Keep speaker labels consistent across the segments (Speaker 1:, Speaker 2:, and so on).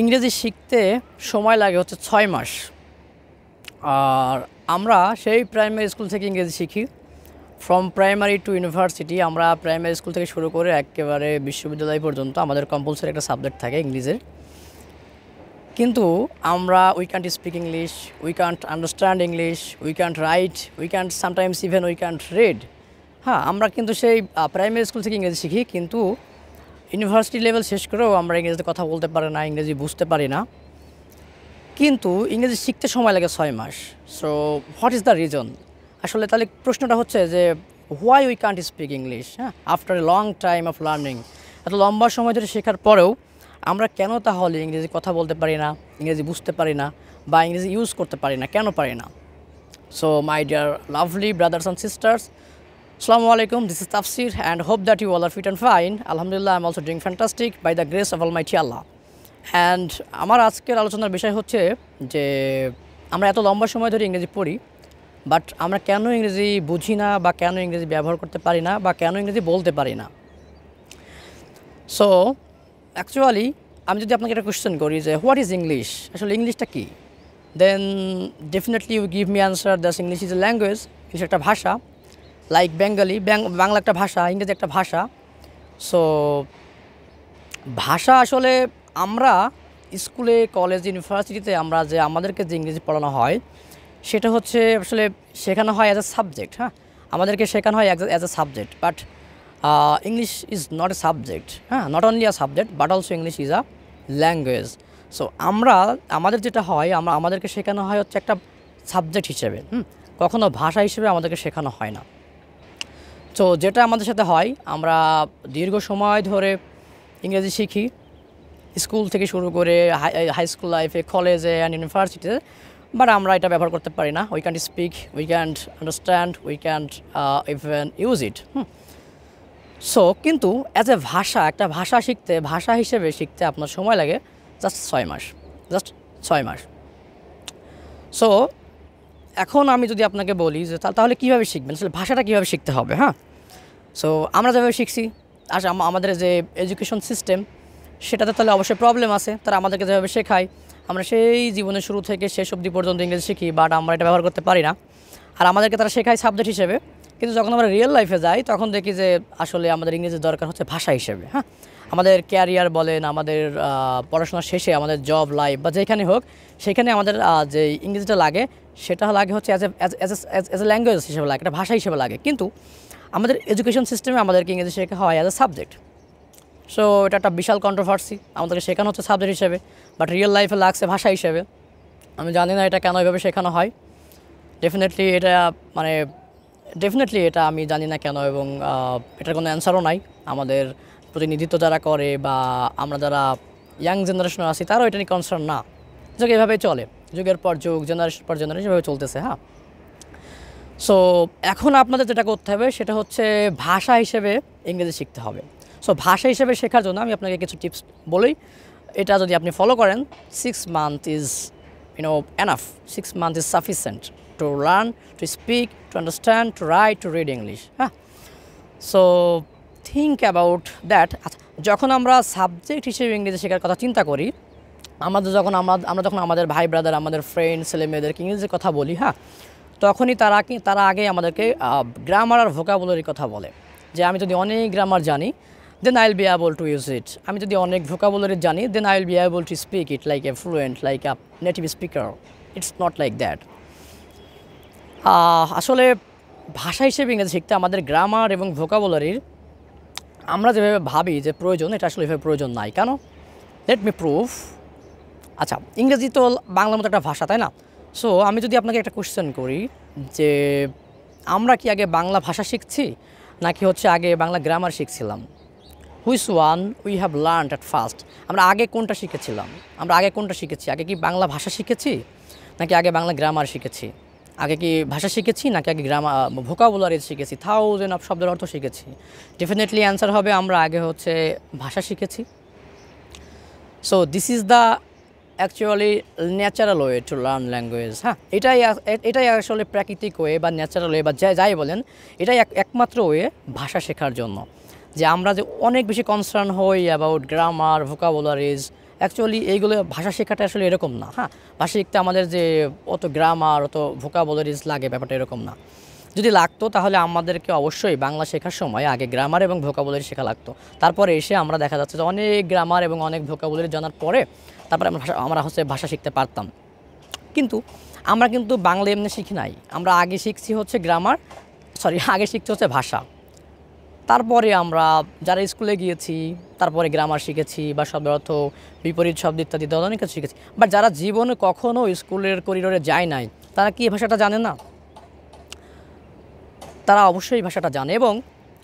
Speaker 1: ইংরেজি শিখতে সময় লাগে হচ্ছে ৬ মাস। আর আমরা সেই প্রাইমারি স্কুল থেকে ইংরেজি শিখি। ফ্রম প্রাইমারি টু ইউনিভার্সিটি আমরা প্রাইমারি স্কুল থেকে শুরু করে একেবারে বিশ্ববিদ্যালয় পর্যন্ত আমাদের কম্পালসারি একটা সাবজেক্ট থাকে ইংলিশের। কিন্তু আমরা we can't speak English, we can't understand English, we can't right, we can't sometimes even we can't read. হ্যাঁ, আমরা কিন্তু সেই প্রাইমারি স্কুল থেকে ইংরেজি শিখি, কিন্তু ইউনিভার্সিটি লেভেল শেষ করেও আমরা ইংরেজিতে কথা বলতে পারি না, ইংরেজি বুঝতে পারি না। কিন্তু ইংরেজি শিখতে সময় লাগে ৬ মাস। So what is the reason? আসলে তাহলে প্রশ্নটা হচ্ছে যে why we can't speak English after a long time of learning. এত লম্বা সময় ধরে শেখার পরেও আমরা কেন তাহলে ইংরেজি কথা বলতে পারি না, ইংরেজি বুঝতে পারি না, বা ইংরেজি ইউজ করতে পারি না, কেন পারি না? So my dear lovely brothers and sisters, আসসালামু আলাইকুম, this is Tafsir and hope that you all are fit and fine. আলহামদুলিল্লাহ, I am also doing fantastic by the grace of almighty Allah. And আমার আজকের আলোচনার বিষয় হচ্ছে যে আমরা এত লম্বা সময় ধরে ইংরেজি পড়ি, বাট আমরা কেন ইংরেজি বুঝি না, বা কেন ইংরেজি ব্যবহার করতে পারি না, বা কেন ইংরেজি বলতে পারি না। সো অ্যাকচুয়ালি আমি যদি আপনাকে একটা কোয়েশ্চেন করি যে হোয়াট ইজ ইংলিশ, আসলে ইংলিশটা কী, then definitely you give me answer that English is a language. English একটা ভাষা, লাইক বেঙ্গলি, বাংলা একটা ভাষা, ইংরেজি একটা ভাষা। সো ভাষা আসলে আমরা স্কুলে, কলেজ, ইউনিভার্সিটিতে আমরা যে আমাদেরকে যে ইংরেজি পড়ানো হয় সেটা হচ্ছে আসলে শেখানো হয় অ্যাজ এ সাবজেক্ট। হ্যাঁ, আমাদেরকে শেখানো হয় as a subject, but English is not a subject. হ্যাঁ, not only a subject but also English is a language. So আমাদের যেটা হয়, আমাদেরকে শেখানো হয় হচ্ছে একটা সাবজেক্ট হিসেবে, কখনো ভাষা হিসেবে আমাদেরকে শেখানো হয় না। তো যেটা আমাদের সাথে হয়, আমরা দীর্ঘ সময় ধরে ইংরেজি শিখি, স্কুল থেকে শুরু করে হাই স্কুল লাইফে, কলেজে অ্যান্ড ইউনিভার্সিটিতে, বাট আমরা এটা ব্যবহার করতে পারি না। We can't speak, we can't understand, we can't even use it. So কিন্তু অ্যাজ এ ভাষা, একটা ভাষা শিখতে, ভাষা হিসেবে শিখতে আপনার সময় লাগে জাস্ট ৬ মাস, জাস্ট ৬ মাস। সো এখন আমি যদি আপনাকে বলি যে তাহলে কীভাবে শিখবেন, আসলে ভাষাটা কীভাবে শিখতে হবে। হ্যাঁ, সো আমরা যেভাবে শিখছি, আমাদের যে এডুকেশন সিস্টেম সেটাতে তাহলে অবশ্যই প্রবলেম আছে। তারা আমাদেরকে যেভাবে শেখায়, আমরা সেই জীবনের শুরু থেকে শেষ অবধি পর্যন্ত ইংরেজি শিখি, বাট আমরা এটা ব্যবহার করতে পারি না। আর আমাদেরকে তারা শেখায় সাবজেক্ট হিসেবে, কিন্তু যখন আমরা রিয়েল লাইফে যাই তখন দেখি যে আসলে আমাদের ইংরেজির দরকার হচ্ছে ভাষা হিসেবে। হ্যাঁ, আমাদের ক্যারিয়ার বলেন, আমাদের পড়াশোনার শেষে আমাদের জব লাইফ বা যেখানে হোক, সেখানে আমাদের যে ইংরেজিটা লাগে সেটা লাগে হচ্ছে অ্যাজ এ ল্যাঙ্গুয়েজ হিসেবে লাগে, একটা ভাষা হিসেবে লাগে। কিন্তু আমাদের এডুকেশন সিস্টেমে আমাদেরকে ইংরেজি শেখা হয় অ্যাজ এ সাবজেক্ট। সো এটা একটা বিশাল কন্ট্রোভার্সি, আমাদেরকে শেখানো হচ্ছে সাবজেক্ট হিসেবে, বাট রিয়েল লাইফে লাগছে ভাষা হিসেবে। আমি জানি না এটা কেন এভাবে শেখানো হয়। ডেফিনেটলি এটা আমি জানি না কেন, এবং এটার কোনো অ্যান্সারও নাই। আমাদের প্রতিনিধিত্ব যারা করে বা আমরা যারা ইয়াং জেনারেশনে আছি তারাও এটা নিয়ে কনসার্ন না। যুগ এভাবেই চলে, যুগের পর যুগ, জেনারেশন পর জেনারেশন এভাবে চলতেছে। হ্যাঁ, সো এখন আপনাদের যেটা করতে হবে সেটা হচ্ছে ভাষা হিসেবে ইংরেজি শিখতে হবে। সো ভাষা হিসেবে শেখার জন্য আমি আপনাকে কিছু টিপস বলি। এটা যদি আপনি ফলো করেন, 6 month is enough. 6 month is sufficient to learn, to speak, to understand, to write, to read English. হ্যাঁ, সো থিঙ্ক অ্যাবাউট দ্যাট। আচ্ছা, যখন আমরা সাবজেক্ট হিসেবে ইংরেজি শেখার কথা চিন্তা করি, আমরা যখন আমাদের ভাই ব্রাদার, আমাদের ফ্রেন্ড, ছেলে মেয়েদেরকে ইংরেজির কথা বলি, হ্যাঁ, তখনই তারা আগে আমাদেরকে গ্রামার আর ভোকাবুলারির কথা বলে, যে আমি যদি অনেক গ্রামার জানি then I will be able to use it. আমি যদি অনেক ভোকাবুলারি জানি then I will be able to speak it like a fluent, like a native speaker. It's not like that. আসলে ভাষা হিসেবে ইংরেজি শিখতে আমাদের গ্রামার এবং ভোকাবুলারির আমরা যেভাবে ভাবি যে প্রয়োজন, এটা আসলে এভাবে প্রয়োজন নাই। কেন? Let me proof. আচ্ছা, ইংরেজি তো বাংলার মতো একটা ভাষা, তাই না? সো আমি যদি আপনাকে একটা কোয়েশ্চেন করি যে আমরা কি আগে বাংলা ভাষা শিখছি, নাকি হচ্ছে আগে বাংলা গ্রামার শিখছিলাম? Which one we have learned at first? আমরা আগে কোনটা শিখেছিলাম? আগে কি বাংলা ভাষা শিখেছি, নাকি আগে বাংলা গ্রামার শিখেছি? আগে কি ভাষা শিখেছি, নাকি আগে গ্রামার ভোকাবুলারি শিখেছি, থাউজেন্ড অফ শব্দের অর্থ শিখেছি? ডেফিনেটলি অ্যান্সার হবে আমরা আগে হচ্ছে ভাষা শিখেছি। So this is the actually natural way to learn language. হ্যাঁ, এটাই আসলে প্রাকৃতিক ওয়ে বা ন্যাচারাল ওয়ে বা যাই বলেন, এটাই একমাত্র ওয়ে ভাষা শেখার জন্য। যে আমরা যে অনেক বেশি কনসার্ন হই অ্যাবাউট গ্রামার, ভোকাবুলারিজ, অ্যাকচুয়ালি এইগুলো ভাষা শেখাটা আসলে এরকম না। হ্যাঁ, ভাষা শিখতে আমাদের যে অত গ্রামার, অত ভোকাবুলারিজ লাগে, ব্যাপারটা এরকম না। যদি লাগতো তাহলে আমাদেরকে অবশ্যই বাংলা শেখার সময় আগে গ্রামার এবং ভোকাবুলারি শেখা লাগতো। তারপরে এসে আমরা দেখা যাচ্ছে যে অনেক গ্রামার এবং অনেক ভোকাবুলারি জানার পরে তারপরে আমরা ভাষা শিখতে পারতাম। কিন্তু আমরা কিন্তু বাংলা এমনি শিখি নাই। আমরা আগে শিখছি হচ্ছে আগে শিখছি হচ্ছে ভাষা। তারপরে আমরা যারা স্কুলে গিয়েছি তারপরে গ্রামার শিখেছি বা শব্দের অর্থ, বিপরীত শব্দ ইত্যাদি অনেক কিছু শিখেছি। বাট যারা জীবনে কখনও স্কুলের করিডোরে যায় নাই, তারা কি এই ভাষাটা জানে না? তারা অবশ্যই ভাষাটা জানে। এবং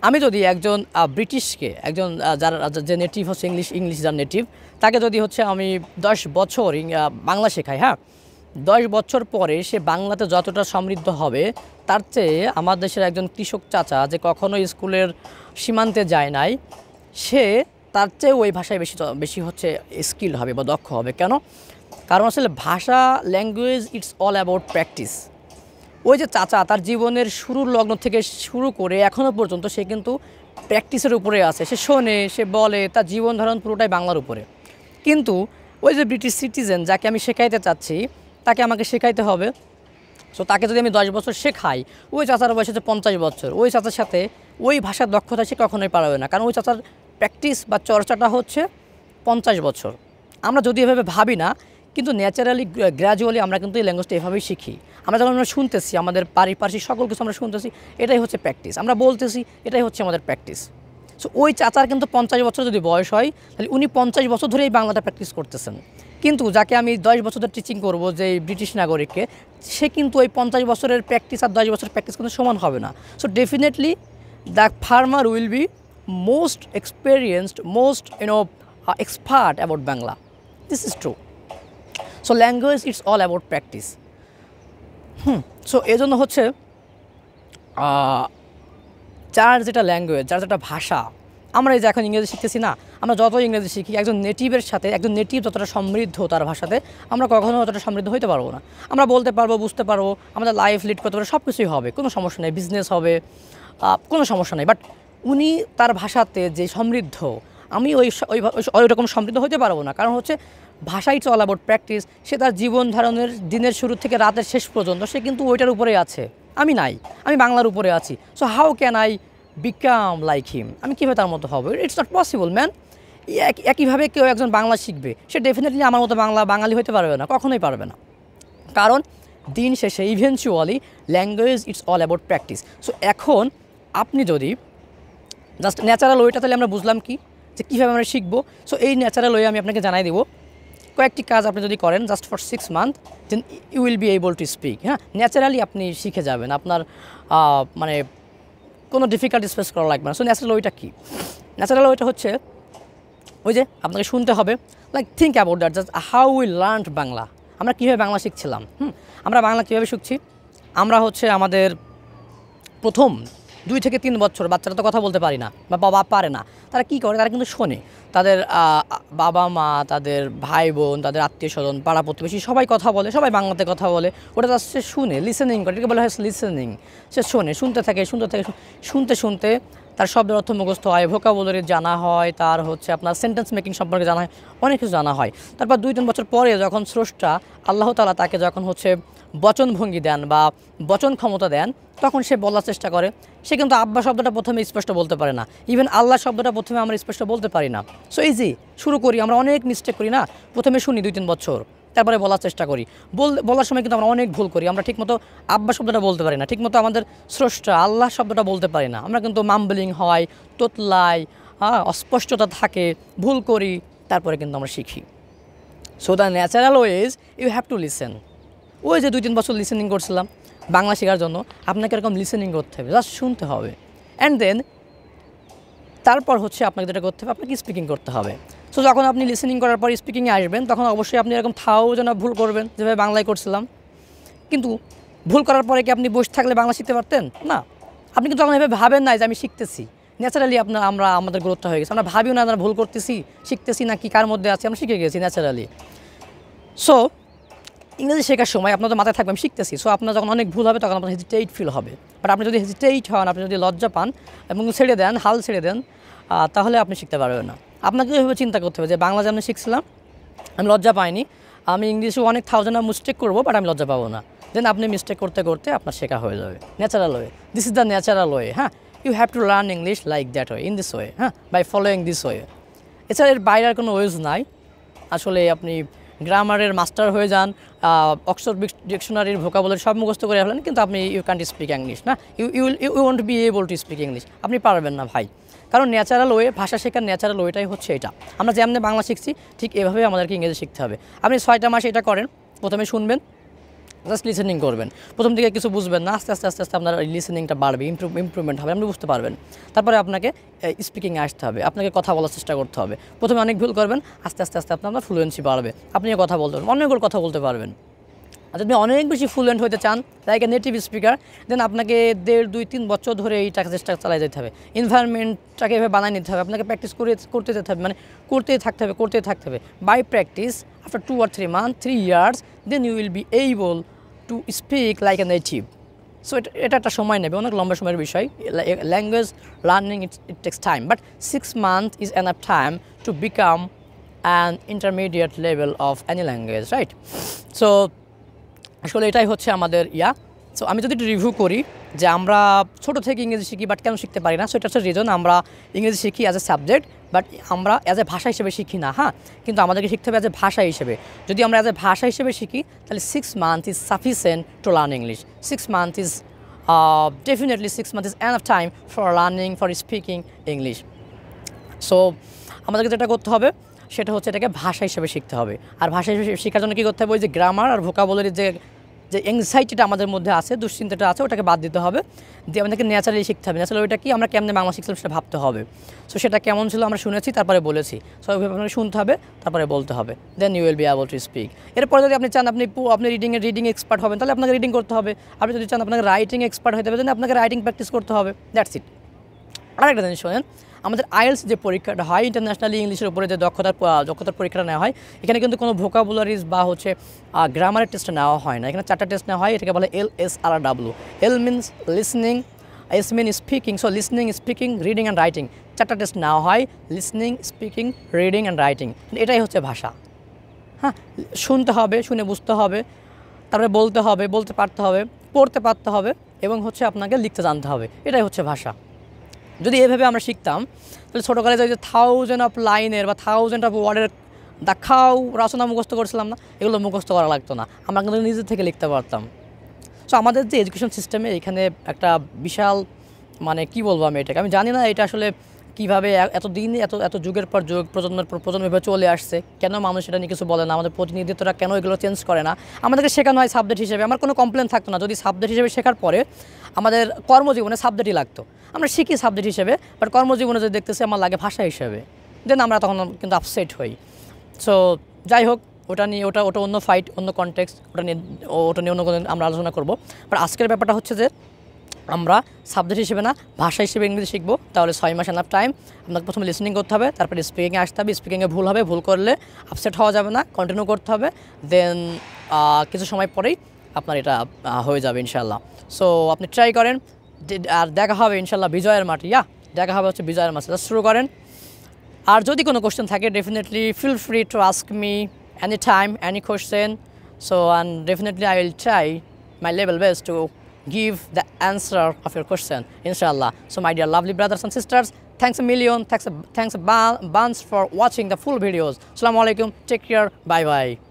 Speaker 1: আমি যদি একজন ব্রিটিশকে, একজন যার যে নেটিভ হচ্ছে ইংলিশ যার নেটিভ, তাকে যদি হচ্ছে আমি 10 বছর বাংলা শেখাই, হ্যাঁ, 10 বছর পরে সে বাংলাতে যতটা সমৃদ্ধ হবে, তার চেয়ে আমার দেশের একজন কৃষক চাচা যে কখনো স্কুলের সীমান্তে যায় নাই, সে তার চেয়ে ওই ভাষায় বেশি হচ্ছে স্কিল হবে বা দক্ষ হবে। কেন? কারণ আসলে ভাষা, language, it's all about practice. ওই যে চাচা তার জীবনের শুরুর লগ্ন থেকে শুরু করে এখনও পর্যন্ত সে কিন্তু প্র্যাকটিসের উপরে আছে। সে শোনে, সে বলে, তার জীবন ধারণ পুরোটাই বাংলার উপরে। কিন্তু ওই যে ব্রিটিশ সিটিজেন যাকে আমি শেখাইতে চাচ্ছি, তাকে আমাকে শেখাইতে হবে। সো তাকে যদি আমি 10 বছর শেখাই, ওই চাচার বয়স হচ্ছে 50 বছর, ওই চাচার সাথে ওই ভাষার দক্ষতা সে কখনোই পারবে না। কারণ ওই চাচার প্র্যাকটিস বা চর্চাটা হচ্ছে 50 বছর। আমরা যদি এভাবে ভাবি না, কিন্তু ন্যাচারালি গ্র্যাজুয়ালি আমরা কিন্তু এই ল্যাঙ্গুয়েজটা এভাবেই শিখি। আমরা যখন শুনতেছি, আমাদের পারিপার্শ্বিক সকল কিছু আমরা শুনতেছি, এটাই হচ্ছে প্র্যাকটিস। আমরা বলতেছি, এটাই হচ্ছে আমাদের প্র্যাকটিস। সো ওই চাচার কিন্তু 50 বছর যদি বয়স হয়, তাহলে উনি 50 বছর ধরে এই বাংলাটা প্র্যাকটিস করতেছেন। কিন্তু যাকে আমি 10 বছর ধরে টিচিং করবো, যে ব্রিটিশ নাগরিককে, সে কিন্তু ওই 50 বছরের প্র্যাকটিস আর 10 বছরের প্র্যাকটিস কিন্তু সমান হবে না। So definitely the farmer will be most experienced, most expert about Bangla. This is true. So language, it's all about practice. So এই জন্য হচ্ছে যার যেটা ল্যাঙ্গুয়েজ, যার যেটা ভাষা, আমরা এই যে এখন ইংরেজি শিখতেছি না, আমরা যত ইংরেজি শিখি, একজন নেটিভের সাথে, একজন নেটিভ যতটা সমৃদ্ধ তার ভাষাতে, আমরা কখনো অতটা সমৃদ্ধ হইতে পারবো না। আমরা বলতে পারবো, বুঝতে পারবো, আমাদের লাইফ লিড করতে পারবো, সব কিছুই হবে, কোনো সমস্যা নেই, বিজনেস হবে, কোনো সমস্যা নেই। বাট উনি তার ভাষাতে যে সমৃদ্ধ, আমি ওই রকম সমৃদ্ধ হতে পারবো না। কারণ হচ্ছে ভাষা, ইটস অল অ্যাবাউট প্র্যাকটিস। সে তার জীবন ধারণের দিনের শুরু থেকে রাতের শেষ পর্যন্ত সে কিন্তু ওইটার উপরেই আছে। আমি নাই, আমি বাংলার উপরে আছি। So how can I become like him? আমি কীভাবে তার মতো হবো? It's not possible man. একইভাবে কেউ একজন বাংলা শিখবে, সে ডেফিনেটলি আমার মতো বাঙালি হতে পারবে না, কখনোই পারবে না। কারণ দিন শেষে eventually language, it's all about practice. So এখন আপনি যদি জাস্ট ন্যাচারাল ওয়েটা, তাহলে আমরা বুঝলাম কি, যে কীভাবে আমরা শিখবো। সো এই ন্যাচারাল ওয়ে আমি আপনাকে জানাই দেবো। কয়েকটি কাজ আপনি যদি করেন just for 6 month, then you will be able to speak. হ্যাঁ, ন্যাচারালি আপনি শিখে যাবেন, আপনার মানে কোনো ডিফিকাল্টি ফেস করা লাগবে না। সো ন্যাচারাল ওয়েটা কী? ন্যাচারাল ওয়েটা হচ্ছে ওই যে আপনাকে শুনতে হবে, like think about that, just how we learn Bangla. আমরা কীভাবে বাংলা শিখছিলাম, আমরা বাংলা কীভাবে শিখছি? আমরা হচ্ছে আমাদের প্রথম 2 থেকে 3 বছর বাচ্চারা তো কথা বলতে পারি না বা বাবা পারে না, তারা কী করে? তারা কিন্তু শোনে। তাদের বাবা মা, তাদের ভাই বোন, তাদের আত্মীয় স্বজন, পাড়া প্রতিবেশী সবাই কথা বলে, সবাই বাংলাতে কথা বলে। ওটা জাস্ট সে শুনে, লিসেনিং করে, এটাকে বলা হয় লিসেনিং। সে শোনে, শুনতে থাকে, শুনতে শুনতে তার শব্দের অর্থ মুখস্থ হয়, ভোকাবুলারি জানা হয়, তার হচ্ছে আপনার সেন্টেন্স মেকিং সম্পর্কে জানা হয়, অনেক কিছু জানা হয়। তারপর 2-3 বছর পরে যখন স্রষ্টা আল্লাহ তাআলা তাকে যখন হচ্ছে বচনভঙ্গি দেন বা বচন ক্ষমতা দেন, তখন সে বলার চেষ্টা করে। সে কিন্তু আব্বা শব্দটা প্রথমে স্পষ্ট বলতে পারে না, ইভেন আল্লাহ শব্দটা প্রথমে আমরা স্পষ্ট বলতে পারি না। সো ইজি, শুরু করি, আমরা অনেক মিস্টেক করি না, প্রথমে শুনি 2-3 বছর, তারপরে বলার চেষ্টা করি। বলার সময় কিন্তু আমরা অনেক ভুল করি। আমরা ঠিকমতো আব্বা শব্দটা বলতে পারি না, ঠিকমতো আমাদের স্রষ্টা আল্লাহ শব্দটা বলতে পারি না। আমরা কিন্তু মাম্বলিং হয়, তোতলাই, অস্পষ্টতা থাকে, ভুল করি, তারপরে কিন্তু আমরা শিখি। So the natural ways, you have to listen. ওই যে 2-3 বছর লিসেনিং করছিলাম বাংলা শেখার জন্য, আপনাকে এরকম লিসেনিং করতে হবে, জাস্ট শুনতে হবে। অ্যান্ড দেন তারপর হচ্ছে আপনাকে যেটা করতে হবে, আপনাকে স্পিকিং করতে হবে। সো যখন আপনি লিসেনিং করার পর স্পিকিংয়ে আসবেন, তখন অবশ্যই আপনি এরকম থাউজেন্ড ভুল করবেন, যেভাবে বাংলায় করছিলাম। কিন্তু ভুল করার পরে কি আপনি বসে থাকলে বাংলা শিখতে পারতেন না? আপনি কিন্তু তখন এভাবে ভাবেন না যে আমি শিখতেছি। ন্যাচারালি আমাদের গ্রোথটা হয়ে গেছে। আমরা ভাবিও না আমরা ভুল করতেছি, শিখতেছি না কি কার মধ্যে আছে, আমরা শিখে গেছি ন্যাচারালি। সো ইংরেজি শেখার সময় আপনার তো মাথায় থাকবে আমি শিখতেছি। সো আপনার যখন অনেক ভুল হবে, তখন আপনার হেজিটেট ফিল হবে। বাট আপনি যদি হেজিটেট হন, আপনি যদি লজ্জা পান এবং ছেড়ে দেন, হাল ছেড়ে দেন, তাহলে আপনি শিখতে পারবেন না। আপনাকে এভাবে চিন্তা করতে হবে যে বাংলা যে আমি শিখছিলাম, আমি লজ্জা পাইনি, আমি ইংলিশে অনেক থাউজেন্ড মিস্টেক করবো, বাট আমি লজ্জা পাবো না। দেন আপনি মিস্টেক করতে করতে আপনার শেখা হয়ে যাবে natural way. This is the natural way. হ্যাঁ, you have to learn English like that way, in this way, হ্যাঁ, বাই ফলোয়িং দিস ওয়ে। এছাড়া এর বাইরে আর কোনো ওয়েজ নাই। আসলে আপনি গ্রামারের মাস্টার হয়ে যান, অক্সফোর্ড ডিকশনারির ভোকাবুলারি সব মুখস্থ করে ফেলেন, কিন্তু আপনি ইউ ক্যান্ট স্পিক ইংলিশ না, you won't be able to speak English, আপনি পারবেন না ভাই। কারণ ন্যাচারাল ওয়ে, ভাষা শেখার ন্যাচারাল ওয়েটাই হচ্ছে এটা। আমরা যেমনি বাংলা শিখছি ঠিক এভাবে আমাদেরকে ইংরেজি শিখতে হবে। আপনি 6টা মাস এটা করেন, প্রথমে শুনবেন, জাস্ট লিসেনিং করবেন। প্রথম দিকে কিছু বুঝবেন না, আস্তে আস্তে আস্তে আস্তে আপনার লিসেনিংটা বাড়বে, ইমপ্রুভমেন্ট হবে, আপনি বুঝতে পারবেন। তারপরে আপনাকে স্পিকিংয়ে আসতে হবে, আপনাকে কথা বলার চেষ্টা করতে হবে। প্রথমে অনেক ভুল করবেন, আস্তে আস্তে আস্তে আপনার ফ্লুয়েন্সি বাড়বে, আপনিও কথা বলতে পারবেন, অনেকগুলো কথা বলতে পারবেন। আর যদি অনেক বেশি ফ্লুয়েন্ট হতে চান, লাইক এ নেটিভ স্পিকার, দেন আপনাকে 1.5, 2, 3 বছর ধরে এইটাকে চেষ্টা চালাই যেতে হবে। এনভায়রনমেন্টটাকে এভাবে বানিয়ে নিতে হবে, আপনাকে প্র্যাকটিস করতে যেতে হবে, মানে করতেই থাকতে হবে। By practice, after 2 or 3 months, 3 years, then you will be able to speak like a native. So এটা একটা সময় নেবে, অনেক লম্বা সময়ের বিষয়। Language learning it takes time, but 6 months is enough time to become an intermediate level of any language, right? So আসলে এটাই হচ্ছে আমাদের সো আমি যদি একটু রিভিউ করি যে আমরা ছোটো থেকে ইংরেজি শিখি বাট কেন শিখতে পারি না, সো এটা হচ্ছে রিজন, আমরা ইংরেজি শিখি অ্যাজ এ সাবজেক্ট, বাট আমরা অ্যাজ এ ভাষা হিসেবে শিখি না। হ্যাঁ, কিন্তু আমাদেরকে শিখতে হবে অ্যাজ এ ভাষা হিসেবে। যদি আমরা অ্যাজ এ ভাষা হিসেবে শিখি তাহলে 6 months is sufficient to learn English. 6 months is definitely 6 months is enough time for learning, for speaking English. So আমাদেরকে যেটা করতে হবে সেটা হচ্ছে এটাকে ভাষা হিসেবে শিখতে হবে। আর ভাষা হিসেবে শেখার জন্য কী করতে হবে, ওই যে গ্রামার আর ভোকাবুলারির যে এংজাইটিটা আমাদের মধ্যে আছে, দুশ্চিন্তাটা আছে, ওটাকে বাদ দিতে হবে। দিয়ে আমাদেরকে ন্যাচারালি শিখতে হবে। ন্যাচারালি ওইটা কি, আমরা কেমনে বাংলা শিখছিলাম সেটা ভাবতে হবে। সো সেটা কেমন ছিল আমরা শুনেছি, তারপরে বলেছি। সো ওইভাবে আপনাকে শুনতে হবে, তারপরে বলতে হবে, then you will be able to speak. এরপরে যদি আপনি চান আপনি রিডিং এক্সপার্ট হবেন, তাহলে আপনাকে রিডিং করতে হবে। আপনি যদি চান আপনাকে রাইটিং এক্সপার্ট হতে হবে, তাহলে আপনাকে রাইটিং প্র্যাকটিস করতে হবে। That's it. আরেকটা জিনিস শোনেন, আমাদের আইএলস যে পরীক্ষাটা হয়, ইন্টারন্যাশনালি ইংলিশের উপরে যে দক্ষতার পরীক্ষাটা নেওয়া হয়, এখানে কিন্তু কোনো ভোকাবুলারিজ বা হচ্ছে গ্রামারের টেস্ট নেওয়া হয় না। এখানে 4টা টেস্ট নেওয়া হয়, এটাকে বলে LSRW। L means listening, S mean speaking, so listening, speaking, reading and writing. 4টা টেস্ট নেওয়া হয়, listening, speaking, reading and writing. এটাই হচ্ছে ভাষা। হ্যাঁ, শুনতে হবে, শুনে বুঝতে হবে, তারপরে বলতে হবে, বলতে পারতে হবে, পড়তে পারতে হবে, এবং হচ্ছে আপনাকে লিখতে জানতে হবে। এটাই হচ্ছে ভাষা। যদি এভাবে আমরা শিখতাম তাহলে ছোটোকালে যে 1000 of লাইনের বা 1000 of ওয়ার্ডের দেখাও রচনা মুখস্থ করছিলাম না, এগুলো মুখস্থ করা লাগতো না, আমরা কিন্তু নিজে থেকে লিখতে পারতাম। সো আমাদের যে এডুকেশন সিস্টেমে এখানে একটা বিশাল, মানে কি বলবো আমি এটাকে, আমি জানি না এটা আসলে কীভাবে এতদিন এত যুগের পর যুগ, প্রজন্মের পর প্রজন্ম এভাবে চলে আসছে, কেন মানুষ এটা নিয়ে কিছু বলে না, আমাদের প্রতিনিধিত্বরা কেন এগুলো চেঞ্জ করে না। আমাদেরকে শেখানো হয় সাবজেক্ট হিসেবে, আমার কোনো কমপ্লেন থাকতো না যদি সাবজেক্ট হিসেবে শেখার পরে আমাদের কর্মজীবনে সাবজেক্টই লাগতো। আমরা শিখি সাবজেক্ট হিসেবে, বাট কর্মজীবনে যদি দেখতেছি আমার লাগে ভাষা হিসেবে, দেন আমরা তখন কিন্তু আপসেট হই। সো যাই হোক, ওটা অন্য ফাইট, অন্য কনটেক্সট, ওটা নিয়ে অন্য কোনো আমরা আলোচনা করবো। বাট আজকের ব্যাপারটা হচ্ছে যে আমরা সাবজেক্ট হিসেবে না, ভাষা হিসেবে ইংরেজি শিখবো। তাহলে 6 মাস এনাফ টাইম। আপনাকে প্রথমে লিসনিং করতে হবে, তারপরে স্পিকিংয়ে আসতে হবে। স্পিকিংয়ে ভুল হবে, ভুল করলে আপসেট হওয়া যাবে না, কন্টিনিউ করতে হবে। দেন কিছু সময় পরেই আপনার এটা হয়ে যাবে ইনশাল্লাহ। সো আপনি ট্রাই করেন, আর দেখা হবে ইনশাল্লাহ বিজয়ের মাঠে। দেখা হবে হচ্ছে বিজয়ের মাঠে। শুরু করেন। আর যদি কোনো কোশ্চেন থাকে, definitely feel free to ask me any time, any question. So and definitely I will try my level best to give the answer of your question, inshallah. So my dear lovely brothers and sisters, thanks a million, thanks a bunch for watching the full videos. Assalamu alaikum, take care, bye bye.